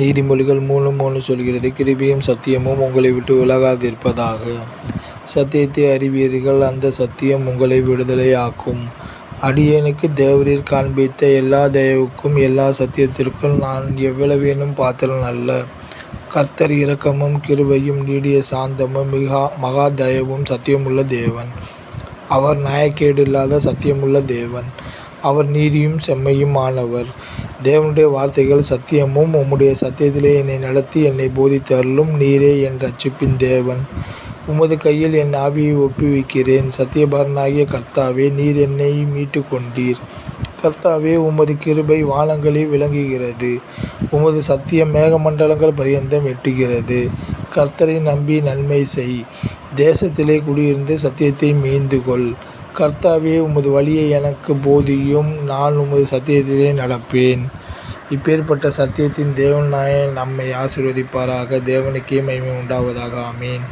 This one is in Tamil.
நீதிமொழிகள் 3:3 சொல்கிறது, கிருபையும் சத்தியமும் உங்களை விட்டு விலகாதிருப்பதாக. சத்தியத்தை அறிவீர்கள், அந்த சத்தியம் உங்களை விடுதலையாக்கும். அடியேனுக்கு தேவரீர் காண்பித்த எல்லா தயவுக்கும் எல்லா சத்தியத்திற்கும் நான் எவ்வளவேனும் பாத்திரன் அல்ல. கர்த்தர் இரக்கமும் கிருபையும் நீடிய சாந்தமும் மகா தயவும் சத்தியமுள்ள தேவன். அவர் நியாயக்கேடு இல்லாத சத்தியமுள்ள தேவன். அவர் நீதியும் செம்மையும் ஆனவர். தேவனுடைய வார்த்தைகள் சத்தியமும். உம்முடைய சத்தியத்திலே என்னை நடத்தி என்னை போதித்தருளும். நீரே என் இரட்சிப்பின் தேவன். உமது கையில் என் ஆவியை ஒப்புவிக்கிறேன். சத்தியபாரனாகிய கர்த்தாவே, நீர் என்னை மீட்டு கொண்டீர். கர்த்தாவே, உமது கிருபை வானங்களில் விளங்குகிறது. உமது சத்தியம் மேகமண்டலங்கள் பரியந்தம் எட்டுகிறது. கர்த்தரை நம்பி நன்மை செய். தேசத்திலே குடியிருந்து சத்தியத்தை மீந்துகொள். கர்த்தாவே, உமது வழியை எனக்கு போதியும். நான் உமது சத்தியத்திலே நடப்பேன். இப்பேற்பட்ட சத்தியத்தின் தேவனாய நம்மை ஆசீர்வதிப்பாராக. தேவனுக்கே மகிமை உண்டாவதாக. ஆமேன்.